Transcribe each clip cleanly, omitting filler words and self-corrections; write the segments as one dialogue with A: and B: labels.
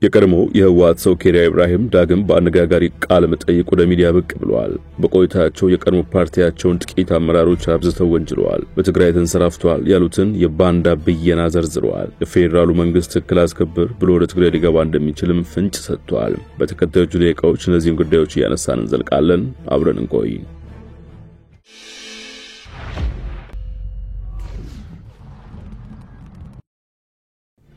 A: የቀድሞ የህወሓት ሰው ኬሪያ ኢብራሂም ዳግም በአነጋጋሪ ቃል መጠይቅ ወደ ሚዲያ ብቅ ብለዋል። በቆይታቸው የቀድሞ ፓርቲያቸውን ጥቂት አመራሮች አብዝተው ወንጅለዋል። በትግራይ ተንሰራፍቷል ያሉትን የባንዳ ብየና ዘርዝረዋል። የፌዴራሉ መንግስት ትክክል አስከብር ብሎ ወደ ትግራይ ሊገባ እንደሚችልም ፍንጭ ሰጥቷል። በተከታዮቹ ደቂቃዎች እነዚህን ጉዳዮች እያነሳን እንዘልቃለን። አብረን እንቆይ።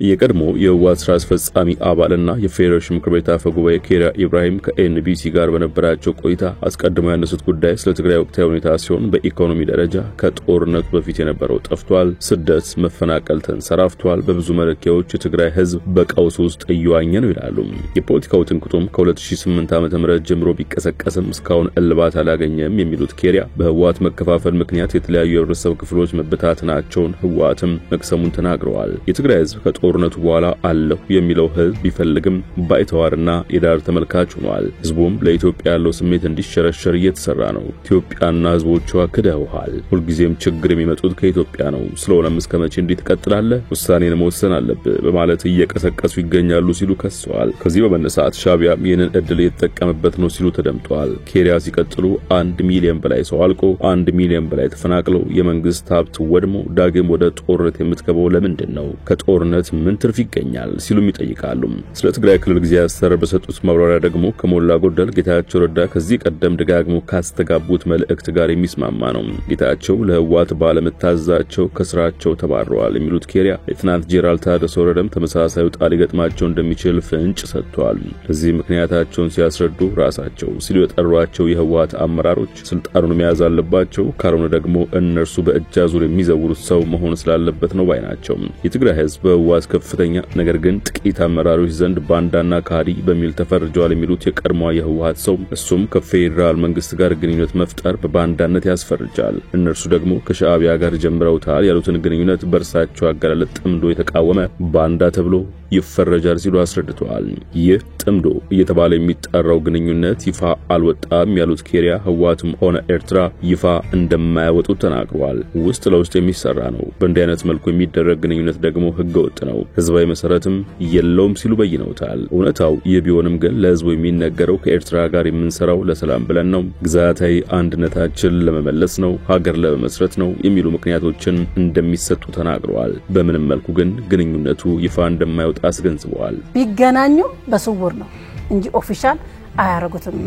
A: የቀድሞ የህወሓት ስራ አስፈጻሚ አባልና የፌዴሬሽን ምክር ቤት አፈ ጉባኤ ኬሪያ ኢብራሂም ከኤንቢሲ ጋር በነበራቸው ቆይታ አስቀድመው ያነሱት ጉዳይ ስለ ትግራይ ወቅታዊ ሁኔታ ሲሆን በኢኮኖሚ ደረጃ ከጦርነቱ በፊት የነበረው ጠፍቷል፣ ስደት፣ መፈናቀል ተንሰራፍቷል፣ በብዙ መለኪያዎች የትግራይ ህዝብ በቀውስ ውስጥ እየዋኘ ነው ይላሉ። የፖለቲካው ትንቅጡም ከ2008 ዓ.ም ጀምሮ ቢቀሰቀስም እስካሁን እልባት አላገኘም የሚሉት ኬሪያ በህወሓት መከፋፈል ምክንያት የተለያዩ የህብረተሰብ ክፍሎች መበታተናቸውን ህወሓትም መቅሰሙን ተናግረዋል። የትግራይ ህዝብ ጦርነቱ በኋላ አለሁ የሚለው ህዝብ ቢፈልግም ባይተዋርና የዳር ተመልካች ሆኗል። ህዝቡም ለኢትዮጵያ ያለው ስሜት እንዲሸረሸር እየተሰራ ነው። ኢትዮጵያና ህዝቦቿ ክደውሃል። ሁልጊዜም ችግር የሚመጡት ከኢትዮጵያ ነው። ስለሆነም እስከመቼ እንዴት ትቀጥላለህ? ውሳኔን መወሰን አለብህ በማለት እየቀሰቀሱ ይገኛሉ ሲሉ ከሰዋል። ከዚህ በመነሳት ሻቢያም ይህንን እድል እየተጠቀመበት ነው ሲሉ ተደምጠዋል። ኬሪያ ሲቀጥሉ 1 ሚሊዮን በላይ ሰው አልቆ 1 ሚሊዮን በላይ ተፈናቅለው የመንግስት ሀብት ወድሞ ዳግም ወደ ጦርነት የምትገባው ለምንድን ነው? ከጦርነት ምን ትርፍ ይገኛል ሲሉም ይጠይቃሉ። ስለ ትግራይ ክልል ጊዜያዊ አስተዳደር በሰጡት ማብራሪያ ደግሞ ከሞላ ጎደል ጌታቸው ረዳ ከዚህ ቀደም ደጋግሞ ካስተጋቡት መልእክት ጋር የሚስማማ ነው። ጌታቸው ለህወሓት ባለመታዘዛቸው ከስራቸው ተባረዋል የሚሉት ኬሪያ የትናንት ጄኔራል ታደሰ ወረደም ተመሳሳይ ውጣ ሊገጥማቸው እንደሚችል ፍንጭ ሰጥተዋል። ለዚህ ምክንያታቸውን ሲያስረዱ ራሳቸው ሲሉ የጠሯቸው የህወሓት አመራሮች ስልጣኑን መያዝ አለባቸው፣ ካልሆነ ደግሞ እነርሱ በእጅ አዙር የሚዘውሩት ሰው መሆን ስላለበት ነው ባይ ናቸው። የትግራይ ህዝብ በህወሓት ከፍተኛ ነገር ግን ጥቂት አመራሮች ዘንድ ባንዳና ካዲ በሚል ተፈርጀዋል የሚሉት የቀድሞ የህወሓት ሰው እሱም ከፌዴራል መንግስት ጋር ግንኙነት መፍጠር በባንዳነት ያስፈርጃል። እነርሱ ደግሞ ከሻዕቢያ ጋር ጀምረውታል ያሉትን ግንኙነት በእርሳቸው አገላለጥ ጥምዶ የተቃወመ ባንዳ ተብሎ ይፈረጃል ሲሉ አስረድተዋል። ይህ ጥምዶ እየተባለ የሚጠራው ግንኙነት ይፋ አልወጣም ያሉት ኬሪያ ህወሓትም ሆነ ኤርትራ ይፋ እንደማያወጡ ተናግረዋል። ውስጥ ለውስጥ የሚሰራ ነው። በእንዲህ አይነት መልኩ የሚደረግ ግንኙነት ደግሞ ህገወጥ ነው፣ ህዝባዊ መሰረትም የለውም ሲሉ በይነውታል። እውነታው ይህ ቢሆንም ግን ለህዝቡ የሚነገረው ከኤርትራ ጋር የምንሰራው ለሰላም ብለን ነው፣ ግዛታዊ አንድነታችን ለመመለስ ነው፣ ሀገር ለመመስረት ነው የሚሉ ምክንያቶችን እንደሚሰጡ ተናግረዋል። በምንም መልኩ ግን ግንኙነቱ ይፋ እንደማይወጣ አስገንዝበዋል።
B: ቢገናኙ በስውር ነው እንጂ ኦፊሻል አያረጉትም።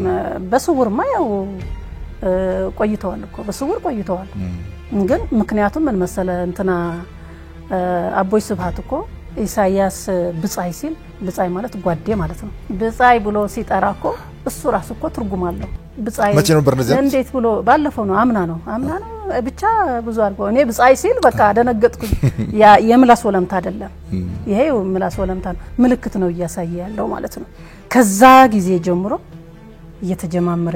B: በስውርማ ያው ቆይተዋል እኮ በስውር ቆይተዋል። ግን ምክንያቱም ምን መሰለ እንትና አቦይ ስብሃት እኮ ኢሳያስ ብጻይ ሲል ብጻይ ማለት ጓዴ ማለት ነው። ብጻይ ብሎ ሲጠራኮ እሱ ራሱ እኮ ትርጉም አለው። ብጻይ እንዴት ብሎ ባለፈው ነው አምና ነው ብቻ ብዙ አልቆ እኔ ብጻይ ሲል በቃ ደነገጥኩ። ያ የምላስ ወለምታ አይደለም፣ ይሄ የምላስ ወለምታ ምልክት ነው እያሳየ ያለው ማለት ነው። ከዛ ጊዜ ጀምሮ እየተጀማመረ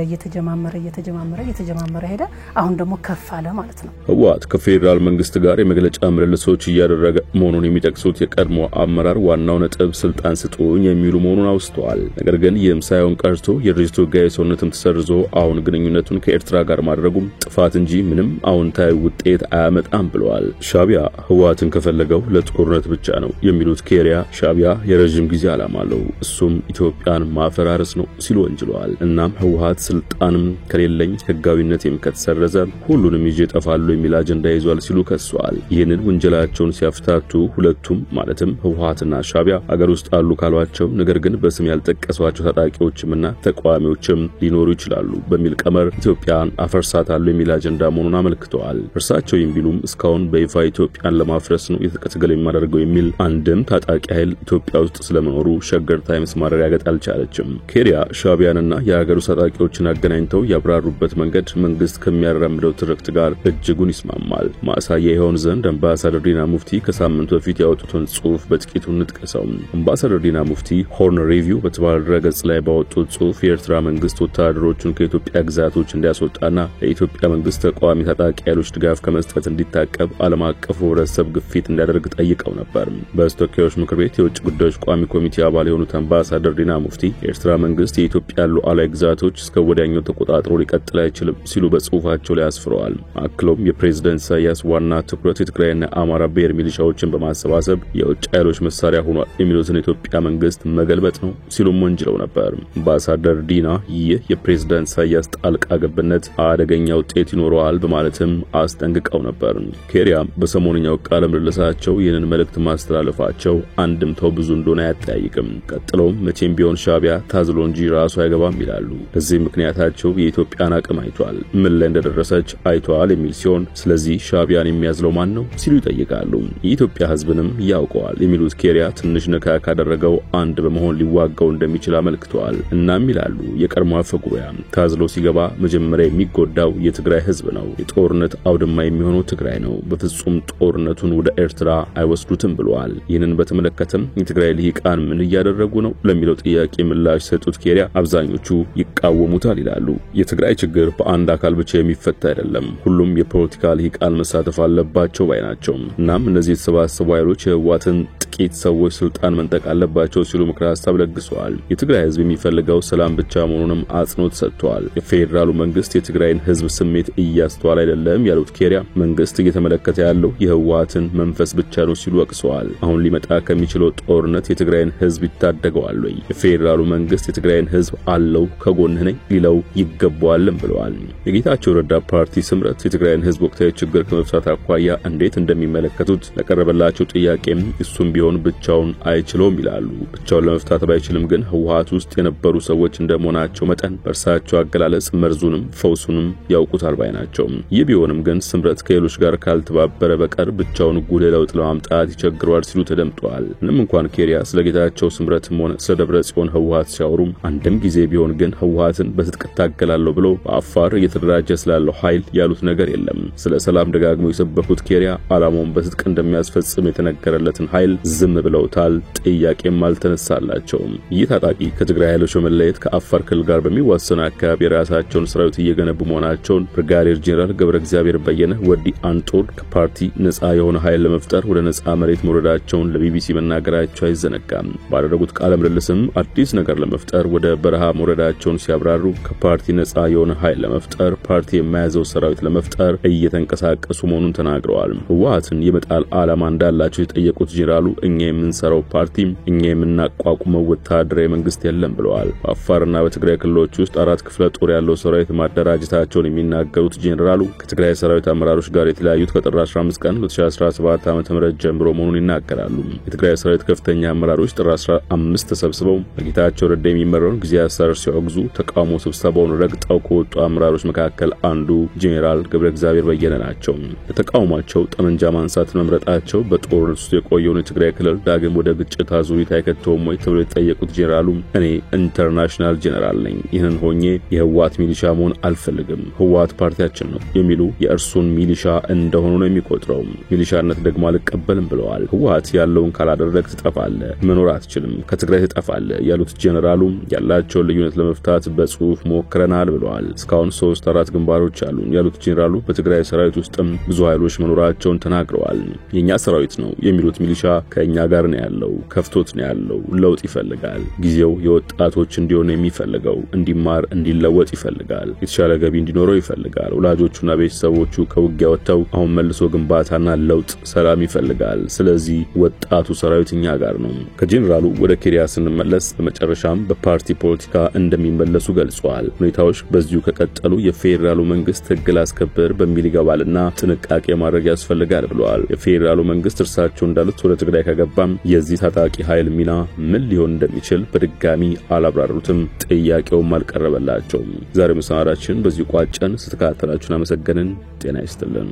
B: ሄደ። አሁን ደግሞ ከፍ አለ ማለት ነው።
A: ህወሓት ከፌዴራል መንግስት ጋር የመግለጫ ምልልሶች እያደረገ መሆኑን የሚጠቅሱት የቀድሞ አመራር ዋናው ነጥብ ስልጣን ስጡኝ የሚሉ መሆኑን አውስተዋል። ነገር ግን ይህም ሳይሆን ቀርቶ የድርጅቱ ህጋዊ ሰውነትም ተሰርዞ አሁን ግንኙነቱን ከኤርትራ ጋር ማድረጉም ጥፋት እንጂ ምንም አዎንታዊ ውጤት አያመጣም ብለዋል። ሻዕቢያ ህወሓትን ከፈለገው ለጦርነት ብቻ ነው የሚሉት ኬሪያ ሻዕቢያ የረጅም ጊዜ ዓላማ አለው፣ እሱም ኢትዮጵያን ማፈራረስ ነው ሲሉ ወንጅለዋል። እናም ህወሓት ስልጣንም ከሌለኝ ህጋዊነት ከተሰረዘ ሁሉንም ይዤ ጠፋለሁ የሚል አጀንዳ ይዟል ሲሉ ከሰዋል። ይህንን ወንጀላቸውን ሲያፍታቱ ሁለቱም ማለትም ህወሓትና ሻዕቢያ አገር ውስጥ አሉ ካሏቸው ነገር ግን በስም ያልጠቀሷቸው ታጣቂዎችምና ተቋሚዎችም ሊኖሩ ይችላሉ በሚል ቀመር ኢትዮጵያን አፈርሳታለሁ የሚል አጀንዳ መሆኑን አመልክተዋል። እርሳቸው የሚሉም እስካሁን በይፋ ኢትዮጵያን ለማፍረስ ነው የተቀተገለ የሚያደርገው የሚል አንድም ታጣቂ ኃይል ኢትዮጵያ ውስጥ ስለመኖሩ ሸገር ታይምስ ማረጋገጥ አልቻለችም። ኬሪያ ሻዕቢያንና የሀገሩ ታጣቂዎችን አገናኝተው ያብራሩበት መንገድ መንግስት ከሚያራምደው ትርክት ጋር እጅጉን ይስማማል። ማሳያ ይሆን ዘንድ አምባሳደር ዲና ሙፍቲ ከሳምንቱ በፊት ያወጡትን ጽሑፍ በጥቂቱ እንጥቀሰው። አምባሳደር ዲና ሙፍቲ ሆርን ሪቪው በተባለ ድረገጽ ላይ ባወጡት ጽሑፍ የኤርትራ መንግስት ወታደሮቹን ከኢትዮጵያ ግዛቶች እንዲያስወጣና ለኢትዮጵያ መንግስት ተቃዋሚ ታጣቂ ኃይሎች ድጋፍ ከመስጠት እንዲታቀብ ዓለም አቀፉ ህብረተሰብ ግፊት እንዲያደርግ ጠይቀው ነበር። በተወካዮች ምክር ቤት የውጭ ጉዳዮች ቋሚ ኮሚቴ አባል የሆኑት አምባሳደር ዲና ሙፍቲ የኤርትራ መንግስት የኢትዮጵያ ሉዓላዊ ግዛቶች እስከ ወዲያኛው ተቆጣጥሮ ሊቀጥል አይችልም ሲሉ በጽሁፋቸው ላይ አስፍረዋል። አክሎም የፕሬዝዳንት ኢሳያስ ዋና ትኩረት የትግራይና አማራ ብሔር ሚሊሻዎችን በማሰባሰብ የውጭ ኃይሎች መሳሪያ ሆኗል የሚሉትን የኢትዮጵያ መንግስት መገልበጥ ነው ሲሉም ወንጅለው ነበር። አምባሳደር ዲና ይህ የፕሬዝዳንት ኢሳያስ ጣልቃ ገብነት አደገኛ ውጤት ይኖረዋል በማለትም አስጠንቅቀው ነበር። ኬሪያ በሰሞንኛው ቃለ ምልልሳቸው ይህንን መልእክት ማስተላለፋቸው አንድምታው ብዙ እንደሆነ አያጠያይቅም። ቀጥሎም መቼም ቢሆን ሻዕቢያ ታዝሎ እንጂ ራሱ አይገባም ይላሉ። በዚህ ምክንያታቸው የኢትዮጵያን አቅም አይቷል፣ ምን ላይ እንደደረሰች አይቷል የሚል ሲሆን ስለዚህ ሻዕቢያን የሚያዝለው ማን ነው ሲሉ ይጠይቃሉ። የኢትዮጵያ ህዝብንም ያውቀዋል የሚሉት ኬሪያ ትንሽ ነካ ካደረገው አንድ በመሆን ሊዋጋው እንደሚችል አመልክተዋል። እናም ይላሉ የቀድሞ አፈጉባኤ ታዝሎ ሲገባ መጀመሪያ የሚጎዳው የትግራይ ህዝብ ነው። የጦርነት አውድማ የሚሆነው ትግራይ ነው። በፍጹም ጦርነቱን ወደ ኤርትራ አይወስዱትም ብለዋል። ይህንን በተመለከተም የትግራይ ልሂቃን ምን እያደረጉ ነው ለሚለው ጥያቄ ምላሽ ሰጡት ኬሪያ አብዛኞቹ ይቃወሙታል ይላሉ። የትግራይ ችግር በአንድ አካል ብቻ የሚፈታ አይደለም፣ ሁሉም የፖለቲካ ልሂቃን መሳተፍ አለባቸው ባይ ናቸው። እናም እነዚህ የተሰባሰቡ ኃይሎች የህወሓትን ጥቂት ሰዎች ስልጣን መንጠቅ አለባቸው ሲሉ ምክረ ሀሳብ ለግሰዋል። የትግራይ ህዝብ የሚፈልገው ሰላም ብቻ መሆኑንም አጽንኦት ሰጥተዋል። የፌዴራሉ መንግስት የትግራይን ህዝብ ስሜት እያስተዋለ አይደለም ያሉት ኬሪያ መንግስት እየተመለከተ ያለው የህወሓትን መንፈስ ብቻ ነው ሲሉ ወቅሰዋል። አሁን ሊመጣ ከሚችለው ጦርነት የትግራይን ህዝብ ይታደገዋል ወይ? የፌዴራሉ መንግስት የትግራይን ህዝብ አለው ከጎንህ ነኝ ሊለው ይገባዋልም ብለዋል። የጌታቸው ረዳ ፓርቲ ስምረት የትግራይን ህዝብ ወቅታዊ ችግር ከመፍታት አኳያ እንዴት እንደሚመለከቱት ለቀረበላቸው ጥያቄም እሱም ቢሆን ብቻውን አይችለውም ይላሉ። ብቻውን ለመፍታት ባይችልም ግን ህወሓት ውስጥ የነበሩ ሰዎች እንደመሆናቸው መጠን በእርሳቸው አገላለጽ መርዙንም ፈውሱንም ያውቁታል ባይ ናቸው። ይህ ቢሆንም ግን ስምረት ከሌሎች ጋር ካልተባበረ በቀር ብቻውን ጉልህ ለውጥ ለማምጣት ይቸግረዋል ሲሉ ተደምጠዋል። ምንም እንኳን ኬሪያ ስለ ጌታቸው ስምረትም ሆነ ስለ ደብረጽዮን ህወሓት ሲያወሩም አንድም ጊዜ ቢሆን ግን ህወሓትን በትጥቅ ታገላለሁ ብለው በአፋር እየተደራጀ ስላለው ኃይል ያሉት ነገር የለም። ስለ ሰላም ደጋግመው የሰበኩት ኬሪያ ዓላማውን በትጥቅ እንደሚያስፈጽም የተነገረለትን ኃይል ዝም ብለውታል። ጥያቄም አልተነሳላቸውም። ይህ ታጣቂ ከትግራይ ኃይሎች በመለየት ከአፋር ክልል ጋር በሚዋሰን አካባቢ የራሳቸውን ሰራዊት እየገነቡ መሆናቸውን ብርጋዴር ጄኔራል ገብረ እግዚአብሔር በየነ ወዲ አንጦር ከፓርቲ ነፃ የሆነ ኃይል ለመፍጠር ወደ ነፃ መሬት መውረዳቸውን ለቢቢሲ መናገራቸው አይዘነጋም። ባደረጉት ቃለ ምልልስም አዲስ ነገር ለመፍጠር ወደ በረሃ መውረዳቸውን ሲያብራሩ ከፓርቲ ነፃ የሆነ ኃይል ለመፍጠር ፓርቲ የማያዘው ሰራዊት ለመፍጠር እየተንቀሳቀሱ መሆኑን ተናግረዋል። ህወሓትን የመጣል ዓላማ እንዳላቸው የጠየቁት ጄኔራሉ እኛ የምንሰራው ፓርቲ እኛ የምናቋቁመው ወታደራዊ መንግስት የለም ብለዋል። በአፋርና በትግራይ ክልሎች ውስጥ 4 ክፍለ ጦር ያለው ሰራዊት ማደራጀታቸውን የሚናገሩት ጄኔራሉ ከትግራይ ሰራዊት አመራሮች ጋር የተለያዩት ከጥር 15 ቀን 2017 ዓ.ም ጀምሮ መሆኑን ይናገራሉ። የትግራይ ሰራዊት ከፍተኛ አመራሮች ጥር 15 ተሰብስበው በጌታቸው ረዳ የሚመራውን ጊዜያዊ አስተዳደር ሲወግዙ ተቃውሞ ስብሰባውን ረግጠው ከወጡ አመራሮች መካከል አንዱ ጄኔራል ገብረ እግዚአብሔር በየነ ናቸው። ለተቃውሟቸው ጠመንጃ ማንሳት መምረጣቸው በጦርነት ውስጥ የቆየውን የትግራይ ክልል ዳግም ወደ ግጭት አዙሪት አይከተውም ወይ ተብለው የጠየቁት ጄኔራሉ እኔ ኢንተርናሽናል ጄኔራል ነኝ፣ ይህንን ሆኜ የህወሓት ሚሊሻ መሆን አልፈልግም፣ ህወሓት ፓርቲያችን ነው የሚሉ የእርሱን ሚሊሻ እንደሆኑ ነው የሚቆጥረው፣ ሚሊሻነት ደግሞ አልቀበልም ብለዋል። ህወሓት ያለውን ካላደረግ ትጠፋለህ፣ መኖር አትችልም፣ ከትግራይ ትጠፋለህ ያሉት ጄኔራሉ ያላቸውን ልዩነት ለመፍታት በጽሁፍ ሞክረናል ብለዋል። እስካሁን 3-4 ግንባሮች አሉ ያሉት ጄኔራሉ በትግራይ ሰራዊት ውስጥም ብዙ ኃይሎች መኖራቸውን ተናግረዋል። የኛ ሰራዊት ነው የሚሉት ሚሊሻ ከኛ ጋር ነው ያለው፣ ከፍቶት ነው ያለው፣ ለውጥ ይፈልጋል፣ ጊዜው የወጣቶች እንዲሆን የሚፈልገው፣ እንዲማር እንዲለወጥ ይፈልጋል፣ የተሻለ ገቢ እንዲኖረው ይፈልጋል፣ ወላጆቹና ቤተሰቦቹ ከውጊያ ወጥተው አሁን መልሶ ግንባታና ለውጥ ሰላም ይፈልጋል። ስለዚህ ወጣቱ ሰራዊት እኛ ጋር ነው። ከጄኔራሉ ወደ ኬሪያ ስንመለስ በመጨረሻም በፓርቲ ፖለቲካ እንደሚመለሱ ገልጸዋል። ሁኔታዎች በዚሁ ከቀጠሉ የፌዴራሉ መንግስት ህግ ላስከብር በሚል ይገባልና ጥንቃቄ ማድረግ ያስፈልጋል ብለዋል። የፌዴራሉ መንግስት እርሳቸው እንዳሉት ወደ ትግራይ ከገባም የዚህ ታጣቂ ኃይል ሚና ምን ሊሆን እንደሚችል በድጋሚ አላብራሩትም፣ ጥያቄውም አልቀረበላቸውም። ዛሬ መሰናዳችን በዚሁ ቋጨን። ስትከታተላችሁን አመሰገንን። ጤና ይስጥልን።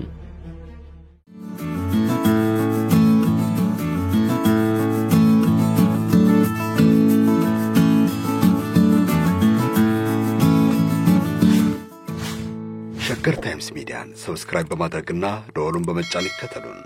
C: ሸገር ታይምስ ሚዲያን ሰብስክራይብ በማድረግና ደወሉን በመጫን ይከተሉን።